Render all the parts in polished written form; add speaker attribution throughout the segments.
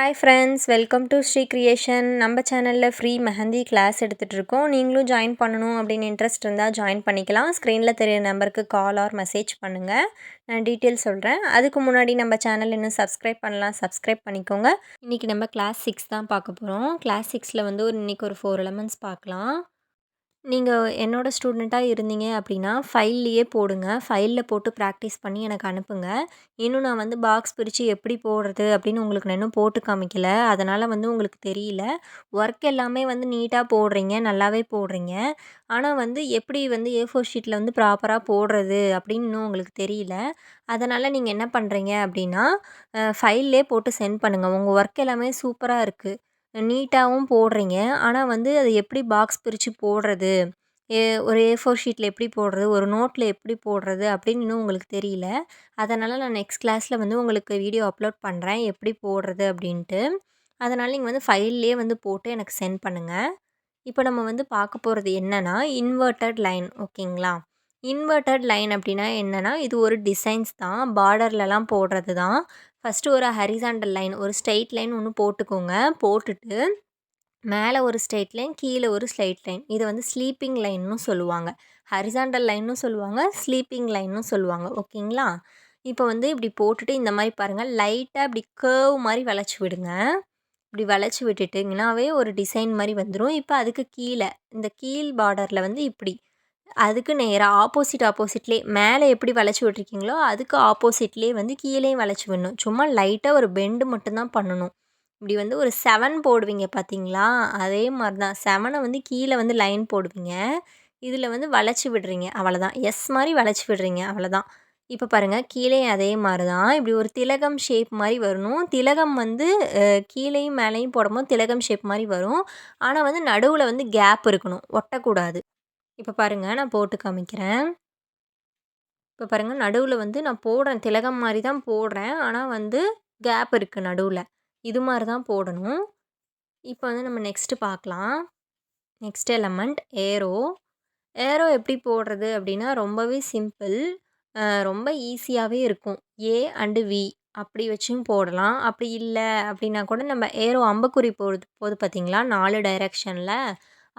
Speaker 1: Hi friends, welcome to Sri creation. நம்ம சேனலில் free mehndi class எடுத்துகிட்டு இருக்கோம். நீங்களும் ஜாயின் பண்ணணும் அப்படின்னு இன்ட்ரெஸ்ட் இருந்தால் ஜாயின் பண்ணிக்கலாம். ஸ்க்ரீனில் தெரிய நம்பருக்கு கால் ஆர் மெசேஜ் பண்ணுங்கள். நான் டீட்டெயில் சொல்கிறேன். அதுக்கு முன்னாடி நம்ம சேனல் இன்னும் சப்ஸ்கிரைப் பண்ணலாம், சப்ஸ்கிரைப் பண்ணிக்கோங்க. இன்றைக்கி நம்ம கிளாஸ் 6 தான் பார்க்க போகிறோம். கிளாஸ் 6ல் வந்து இன்றைக்கி ஒரு 4 எலமெண்ட்ஸ் பார்க்கலாம். நீங்கள் என்னோட ஸ்டூடெண்ட்டாக இருந்தீங்க அப்படின்னா ஃபைல்லையே போடுங்க. ஃபைலில் போட்டு ப்ராக்டிஸ் பண்ணி எனக்கு அனுப்புங்க. இன்னும் நான் வந்து பாக்ஸ் பிரித்து எப்படி போடுறது அப்படின்னு உங்களுக்கு நான் இன்னும் போட்டு காமிக்கல. அதனால் வந்து உங்களுக்கு தெரியல. ஒர்க் எல்லாமே வந்து நீட்டாக போடுறீங்க, நல்லாவே போடுறீங்க. ஆனால் வந்து எப்படி வந்து A4 ஷீட்டில் வந்து ப்ராப்பராக போடுறது அப்படின்னு இன்னும் உங்களுக்கு தெரியல. அதனால் நீங்கள் என்ன பண்ணுறீங்க அப்படின்னா ஃபைல்லே போட்டு சென்ட் பண்ணுங்கள். உங்கள் ஒர்க் எல்லாமே சூப்பராக இருக்குது, நீட்டாகவும் போடுறீங்க. ஆனால் வந்து அது எப்படி பாக்ஸ் பிரித்து போடுறது, ஒரு A4 ஷீட்டில் எப்படி போடுறது, ஒரு நோட்டில் எப்படி போடுறது அப்படின்னு இன்னும் உங்களுக்கு தெரியல. அதனால் நான் நெக்ஸ்ட் கிளாஸில் வந்து உங்களுக்கு வீடியோ அப்லோட் பண்ணுறேன் எப்படி போடுறது அப்படின்ட்டு. அதனால் நீங்கள் வந்து ஃபைல்லே வந்து போட்டு எனக்கு சென்ட் பண்ணுங்கள். இப்போ நம்ம வந்து பார்க்க போகிறது என்னென்னா இன்வெர்ட்டட் லைன். ஓகேங்களா? இன்வெர்ட்டட் லைன் அப்படின்னா என்னென்னா, இது ஒரு டிசைன்ஸ் தான், பார்டர்லலாம் போடுறது தான். ஃபஸ்ட்டு ஒரு ஹரிசாண்டல் லைன், ஒரு ஸ்ட்ரெயிட் லைன் ஒன்று போட்டுக்கோங்க. போட்டுட்டு மேலே ஒரு ஸ்ட்ரெயிட் லைன், கீழே ஒரு ஸ்ட்ரெயிட் லைன். இதை வந்து ஸ்லீப்பிங் லைன்னு சொல்லுவாங்க. ஹரிசாண்டல் லைன்னு சொல்லுவாங்க, ஸ்லீப்பிங் லைன்னு சொல்லுவாங்க. ஓகேங்களா? இப்போ வந்து இப்படி போட்டுட்டு இந்த மாதிரி பாருங்கள், லைட்டாக இப்படி கர்வ் மாதிரி வளைச்சி விடுங்க. இப்படி வளைச்சி விட்டுட்டிங்கனாவே ஒரு டிசைன் மாதிரி வந்துடும். இப்போ அதுக்கு கீழே இந்த கீழ் பார்டரில் வந்து இப்படி அதுக்கு நேராக ஆப்போசிட்லேயே மேலே எப்படி வளைச்சி விட்ருக்கீங்களோ அதுக்கு ஆப்போசிட்லேயே வந்து கீழேயும் வளைச்சி விடணும். சும்மா லைட்டாக ஒரு பெண்டு மட்டும்தான் பண்ணணும். இப்படி வந்து ஒரு 7 போடுவீங்க பார்த்தீங்களா, அதே மாதிரி தான் 7 வந்து கீழே வந்து லைன் போடுவீங்க. இதில் வந்து வளைச்சி விடுறீங்க, அவ்வளோதான். எஸ் மாதிரி வளைச்சி விடுறீங்க, அவ்வளோதான். இப்போ பாருங்கள், கீழேயும் அதே மாதிரி தான். இப்படி ஒரு திலகம் ஷேப் மாதிரி வரணும். திலகம் வந்து கீழேயும் மேலேயும் போடும்போது திலகம் ஷேப் மாதிரி வரும். ஆனால் வந்து நடுவில் வந்து கேப் இருக்கணும், ஒட்டக்கூடாது. இப்போ பாருங்கள், நான் போட்டு காமிக்கிறேன். இப்போ பாருங்கள், நடுவில் வந்து நான் போடுறேன், திலகம் மாதிரி தான் போடுறேன். ஆனால் வந்து கேப் இருக்குது நடுவில். இது மாதிரி தான் போடணும். இப்போ வந்து நம்ம நெக்ஸ்ட்டு பார்க்கலாம். Next element aero. ஏரோ எப்படி போடுறது அப்படின்னா ரொம்பவே சிம்பிள், ரொம்ப ஈஸியாகவே இருக்கும். ஏ அண்டு வி அப்படி வச்சும் போடலாம். அப்படி இல்லை அப்படின்னா கூட நம்ம ஏரோ அம்புக்குறி போது பார்த்தீங்களா 4 டைரெக்ஷனில்,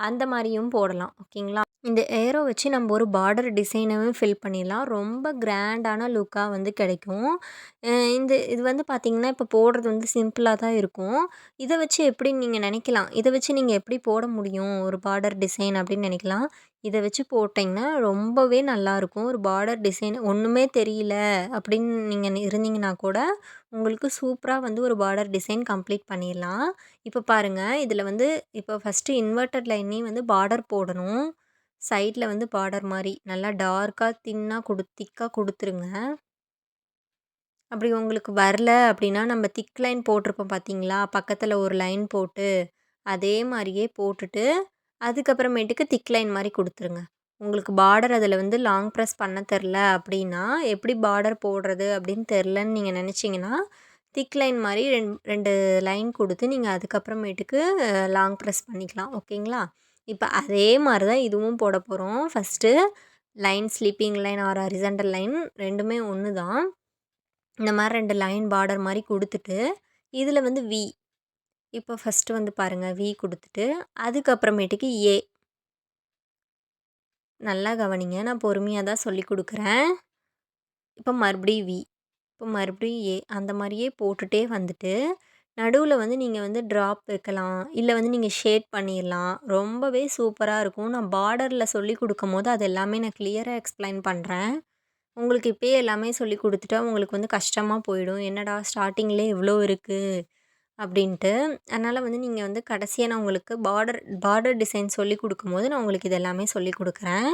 Speaker 1: அந்த மாதிரியும் போடலாம். ஓகேங்களா? இந்த ஏரோ வச்சு நம்ம ஒரு பார்டர் டிசைனவே ஃபில் பண்ணிடலாம். ரொம்ப கிராண்டான லுக்காக வந்து கிடைக்கும். இது வந்து பார்த்திங்கன்னா இப்போ போடுறது வந்து சிம்பிளாக தான் இருக்கும். இதை வச்சு எப்படி நீங்கள் நினைக்கலாம், இதை வச்சு நீங்கள் எப்படி போட முடியும் ஒரு பார்டர் டிசைன் அப்படின்னு நினைக்கலாம். இதை வச்சு போட்டிங்கன்னா ரொம்பவே நல்லாயிருக்கும். ஒரு பார்டர் டிசைன் ஒன்றுமே தெரியல அப்படின்னு நீங்கள் இருந்தீங்கன்னா கூட உங்களுக்கு சூப்பராக வந்து ஒரு பார்டர் டிசைன் கம்ப்ளீட் பண்ணிடலாம். இப்போ பாருங்கள், இதில் வந்து இப்போ ஃபஸ்ட்டு இன்வெர்ட்டட் லைன்லேயும் வந்து பார்டர் போடணும். சைடில் வந்து பார்டர் மாதிரி நல்லா டார்க்காக திக்காக கொடுத்துருங்க. அப்படி உங்களுக்கு வரல அப்படின்னா நம்ம திக் லைன் போட்டிருப்போம் பார்த்தீங்களா, பக்கத்தில் ஒரு லைன் போட்டு அதே மாதிரியே போட்டுட்டு அதுக்கப்புறமேட்டுக்கு திக் லைன் மாதிரி கொடுத்துருங்க. உங்களுக்கு பார்டர் அதில் வந்து லாங் ப்ரெஸ் பண்ண தெரில அப்படின்னா, எப்படி பார்டர் போடுறது அப்படின்னு தெரிலன்னு நீங்கள் நினச்சிங்கன்னா திக் லைன் மாதிரி ரெண்டு லைன் கொடுத்து நீங்கள் அதுக்கப்புறமேட்டுக்கு லாங் ப்ரெஸ் பண்ணிக்கலாம். ஓகேங்களா? இப்போ அதே மாதிரி தான் இதுவும் போட போகிறோம். First line sleeping line or horizontal line ரெண்டுமே ஒன்று தான். இந்த மாதிரி 2 லைன் பார்டர் மாதிரி கொடுத்துட்டு இதில் வந்து வி. இப்போ ஃபஸ்ட்டு வந்து பாருங்கள், வி கொடுத்துட்டு அதுக்கப்புறமேட்டுக்கு ஏ. நல்லா கவனிங்க, நான் பொறுமையாக தான் சொல்லி கொடுக்குறேன். இப்போ மறுபடியும் வி, இப்போ மறுபடியும் ஏ. அந்த மாதிரியே போட்டுகிட்டே வந்துட்டு நடுவில் வந்து நீங்கள் வந்து ட்ராப் வைக்கலாம், இல்லை வந்து நீங்கள் ஷேட் பண்ணிடலாம். ரொம்பவே சூப்பராக இருக்கும். நான் பார்டரில் சொல்லி கொடுக்கும்போது அது எல்லாமே நான் கிளியராக எக்ஸ்பிளைன் பண்ணுறேன். உங்களுக்கு இப்போயே எல்லாமே சொல்லி கொடுத்துட்டா உங்களுக்கு வந்து கஷ்டமாக போயிடும். என்னடா ஸ்டார்டிங்லேயே இவ்வளோ இருக்குது அப்படின்ட்டு. அதனால் வந்து நீங்கள் வந்து கடைசியாக நான் உங்களுக்கு பார்டர் டிசைன் சொல்லி கொடுக்கும்போது நான் உங்களுக்கு இது எல்லாமே சொல்லி கொடுக்குறேன்.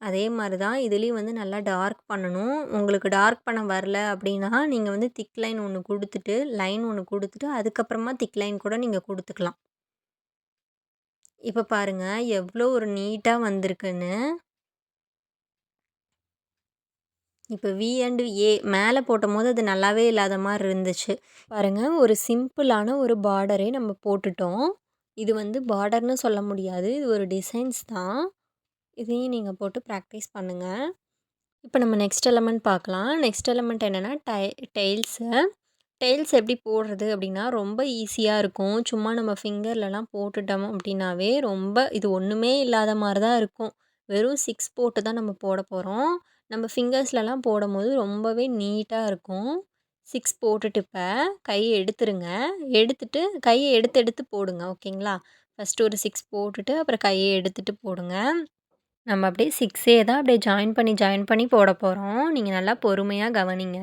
Speaker 1: அதே மாதிரி தான் இதுலேயும் வந்து நல்லா டார்க் பண்ணணும். உங்களுக்கு டார்க் பண்ண வரல அப்படின்னா நீங்கள் வந்து திக் லைன் ஒன்று கொடுத்துட்டு லைன் ஒன்று கொடுத்துட்டு அதுக்கப்புறமா திக் லைன் கூட நீங்கள் கொடுத்துக்கலாம். இப்போ பாருங்கள் எவ்வளோ ஒரு நீட்டாக வந்திருக்குன்னு. இப்போ வி அண்டு ஏ மேலே போட்டபோது அது நல்லாவே இல்லாத மாதிரி இருந்துச்சு. பாருங்கள், ஒரு சிம்பிளான ஒரு பார்டரே நம்ம போட்டுட்டோம். இது வந்து பார்டர்னு சொல்ல முடியாது, இது ஒரு டிசைன்ஸ் தான். இதையும் நீங்கள் போட்டு ப்ராக்டிஸ் பண்ணுங்கள். இப்போ நம்ம நெக்ஸ்ட் எலமெண்ட் பார்க்கலாம். நெக்ஸ்ட் எலமெண்ட் என்னென்னா டெயில்ஸு. டெய்ல்ஸ் எப்படி போடுறது அப்படின்னா, ரொம்ப ஈஸியா இருக்கும். சும்மா நம்ம ஃபிங்கர்லலாம் போட்டுட்டோம் அப்படின்னாவே, ரொம்ப இது ஒண்ணுமே இல்லாத மாரி தான் இருக்கும். வெறும் 6 போட்டு தான் நம்ம போட போறோம். நம்ம ஃபிங்கர்ஸ்லலாம் போடும்போது ரொம்பவே நீட்டா இருக்கும். 6 போட்டுட்டு இப்ப கைய எடுத்துருங்க. எடுத்துட்டு கைய எடுத்து எடுத்து போடுங்க. ஓகேங்களா? ஃபர்ஸ்ட்டு ஒரு 6 போட்டுட்டு, அப்புறம் கைய எடுத்துட்டு போடுங்க. நம்ம அப்படியே 6ஏ தான் அப்படியே ஜாயின் பண்ணி போட போறோம். நீங்க நல்லா பொறுமையா கவனிங்க.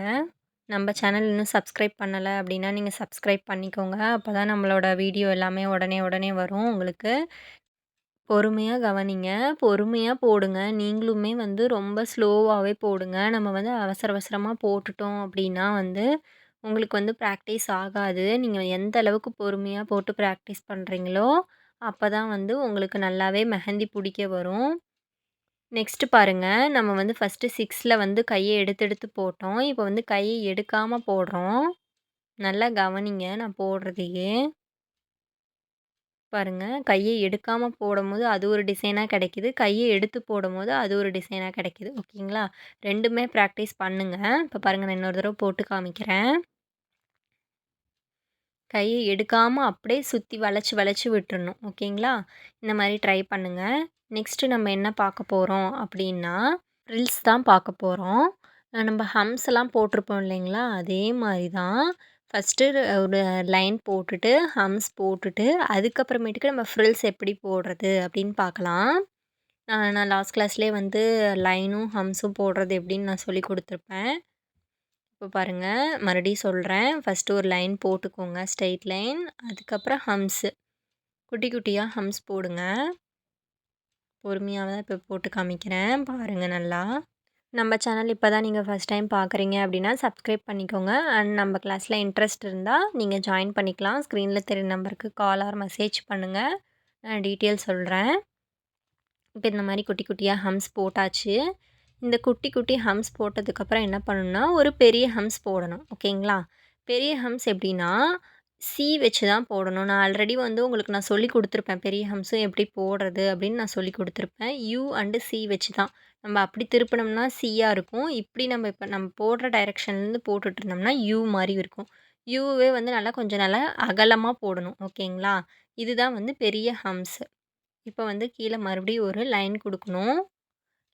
Speaker 1: நம்ம சேனல் இன்னும் சப்ஸ்கிரைப் பண்ணல அப்படின்னா, நீங்க சப்ஸ்கிரைப் பண்ணிக்கோங்க. அப்பதான் நம்மளோட வீடியோ எல்லாமே உடனே உடனே வரும் உங்களுக்கு. பொறுமையா கவனிங்க. பொறுமையா போடுங்க. நீங்களுமே வந்து ரொம்ப ஸ்லோவாவே போடுங்க. நம்ம வந்து அவசர அவசரமா போட்டுட்டோம் அப்படின்னா வந்து, உங்களுக்கு வந்து பிராக்டிஸ் ஆகாது. நீங்க எந்த அளவுக்கு பொறுமையா போட்டு பிராக்டிஸ் பண்றீங்களோ, அப்பதான் வந்து உங்களுக்கு நல்லாவே மெஹந்தி புடிக்க வரும். நெக்ஸ்ட்டு பாருங்க, நம்ம வந்து ஃபர்ஸ்ட்டு 6ல வந்து கைய எடுத்து எடுத்து போட்டோம். இப்போ வந்து கைய எடுக்காம போடுறோம். நல்லா கவனிங்க நான் போடுறதையே. பாருங்க, கைய எடுக்காம போடும்போது அது ஒரு டிசைனா கிடைக்குது. கைய எடுத்து போடும்போது அது ஒரு டிசைனா கிடைக்குது. ஓகேங்களா? 2மே பிராக்டிஸ் பண்ணுங்க. இப்போ பாருங்க நான் இன்னொரு தடவ போட்டு காமிக்கிறேன். கைய எடுக்காம அப்படியே சுத்தி வளைச்சு வளைச்சு விட்டுறணும். ஓகேங்களா? இந்த மாரி ட்ரை பண்ணுங்க. நெக்ஸ்ட்டு நம்ம என்ன பார்க்க போறோம் அப்படின்னா, ஃப்ரில்ஸ் தான் பார்க்க போறோம். நம்ம ஹம்ஸ்லாம் போட்டிருப்போம் இல்லைங்களா? அதே மாரி தான். ஃபர்ஸ்ட்டு ஒரு லைன் போட்டுட்டு, ஹம்ஸ் போட்டுட்டு, அதுக்கப்புறமேட்டுக்கு நம்ம ஃப்ரில்ஸ் எப்படி போடுறது அப்படின்னு பார்க்கலாம். நான் லாஸ்ட் கிளாஸ்லேயே வந்து லைனும், ஹம்ஸும் போடுறது எப்படின்னு நான் சொல்லிக் குடுத்துருப்பேன். இப்போ பாருங்க, மறுபடியும் சொல்றேன். ஃபர்ஸ்ட்டு ஒரு லைன் போட்டுக்கோங்க, ஸ்ட்ரெய்ட் லைன். அதுக்கப்புறம் ஹம்ஸு. குட்டி குட்டியா ஹம்ஸ் போடுங்க. பொறுமையா தான் இப்போ போட்டு காமிக்கிறேன். பாருங்க நல்லா. நம்ம சேனல் இப்போ தான் நீங்க ஃபர்ஸ்ட் டைம் பார்க்குறீங்க அப்படின்னா, சப்ஸ்கிரைப் பண்ணிக்கோங்க. அண்ட் நம்ம கிளாஸில் இன்ட்ரெஸ்ட் இருந்தா, நீங்க ஜாயின் பண்ணிக்கலாம். ஸ்க்ரீனில் தெரியிற நம்பருக்கு கால் ஆர் மெசேஜ் பண்ணுங்க. நான் டீட்டெயில் சொல்றேன். இப்போ இந்த மாரி குட்டி குட்டியா ஹம்ஸ் போட்டாச்சு. இந்த குட்டி குட்டி ஹம்ஸ் போட்டதுக்கப்புறம் என்ன பண்ணணும்னா, ஒரு பெரிய ஹம்ஸ் போடணும். ஓகேங்களா? பெரிய ஹம்ஸ் எப்படின்னா, சி வச்சு தான் போடணும். நான் ஆல்ரெடி வந்து உங்களுக்கு நான் சொல்லிக் குடுத்துருப்பேன். பெரிய ஹம்ஸும் எப்படி போடுறது அப்படின்னு நான் சொல்லிக் குடுத்துருப்பேன். யூ அண்டு சி வச்சு தான். நம்ம அப்படி திருப்புனோம்னா சியா இருக்கும். இப்படி நம்ம இப்ப நம்ம போடுற டைரக்ஷன்லேருந்து போட்டுட்டு இருந்தோம்னா, யூ மாரி இருக்கும். யூவே வந்து நல்லா கொஞ்சம் நல்லா அகலமா போடணும். ஓகேங்களா? இதுதான் வந்து பெரிய ஹம்ஸ். இப்போ வந்து கீழ மறுபடியும் ஒரு லைன் குடுக்கணும்.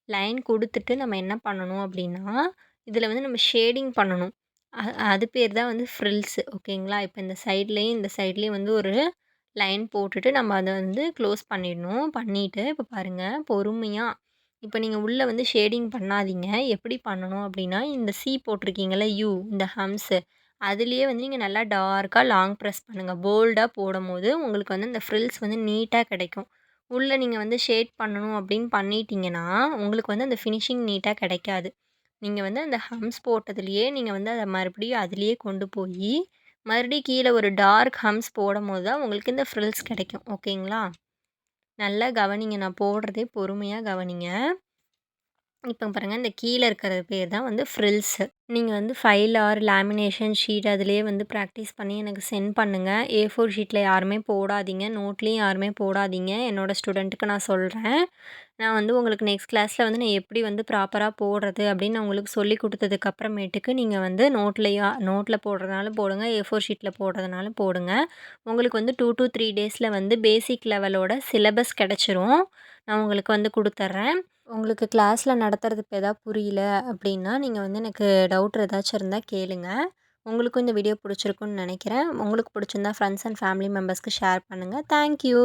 Speaker 1: லைன் குடுத்துட்டு நம்ம என்ன பண்ணணும் அப்டின்னா, இதில வந்து நம்ம ஷேடிங் பண்ணணும். அ அது பேர் தான் வந்து ஃப்ரில்ஸ் ஓகேங்களா? இப்ப இந்த சைட்லயும், இந்த சைட்லயும் வந்து ஒரு லைன் போட்டுட்டு நம்ம அத வந்து க்ளோஸ் பண்ணிடணும். பண்ணிட்டு இப்ப பாருங்க பொறுமையா இப்ப நீங்க உள்ள வந்து ஷேடிங் பண்ணாதீங்க. எப்படி பண்ணணும் அப்டின்னா, இந்த சி போட்டிருக்கீங்கல்ல இந்த ஹம்ஸு அதிலேயே வந்து நீங்க நல்லா டார்க்கா லாங் பிரஸ் பண்ணுங்க. போல்டா போடும்போது உங்களுக்கு வந்து இந்த ஃப்ரில்ஸ் வந்து நீட்டா கிடைக்கும். உள்ள நீங்க வந்து ஷேட் பண்ணணும் அப்படின்னு பண்ணிட்டீங்கன்னா, உங்களுக்கு வந்து அந்த ஃபினிஷிங் நீட்டா கிடைக்காது. நீங்க வந்து அந்த ஹம்ஸ் போட்டதுலயே நீங்க வந்து அத மறுபடியும் அதிலேயே கொண்டு போயி, மறுபடியும் கீழ ஒரு டார்க் ஹம்ஸ் போடும்போது தான் உங்களுக்கு இந்த ஃப்ரில்ஸ் கிடைக்கும். ஓகேங்களா? நல்லா கவனிங்க. நான் போடுறதே பொறுமையா கவனிங்க. இப்ப பாருங்க, இந்த கீழ இருக்கிறது பேர் தான் வந்து ஃப்ரில்ஸ். நீங்க வந்து ஃபைல் ஆர் லேமினேஷன் ஷீட் அதிலேயே வந்து ப்ராக்டிஸ் பண்ணி எனக்கு சென்ட் பண்ணுங்க. A4 ஷீட்ல யாருமே போடாதீங்க. நோட்லேயும் யாருமே போடாதீங்க. என்னோட ஸ்டூடெண்ட்டுக்கு நான் சொல்றேன். நான் வந்து உங்களுக்கு நெக்ஸ்ட் கிளாஸ்ல வந்து நான் எப்படி வந்து ப்ராப்பரா போடுறது அப்படின்னு நான் உங்களுக்கு சொல்லிக் குடுத்ததுக்கு அப்புறமேட்டுக்கு நீங்க வந்து நோட்ல போடுறதுனாலும் போடுங்க. A4 ஷீட்ல போடுறதுனாலும் போடுங்க. உங்களுக்கு வந்து 2 to 3 டேஸ்ல வந்து பேசிக் லெவலோட சிலபஸ் கிடைச்சிரும். நான் உங்களுக்கு வந்து குடுத்துர்றேன். உங்களுக்கு கிளாஸ்ல நடத்துறது இப்ப ஏதாவது புரியல அப்படின்னா, நீங்க வந்து எனக்கு டவுட் ஏதாச்சும் இருந்தா கேளுங்க. உங்களுக்கும் இந்த வீடியோ பிடிச்சிருக்கும்னு நெனைக்கிறேன். உங்களுக்கு பிடிச்சிருந்தா ஃப்ரெண்ட்ஸ் அண்ட் ஃபேமிலி மெம்பர்ஸ்க்கு ஷேர் பண்ணுங்க. Thank you.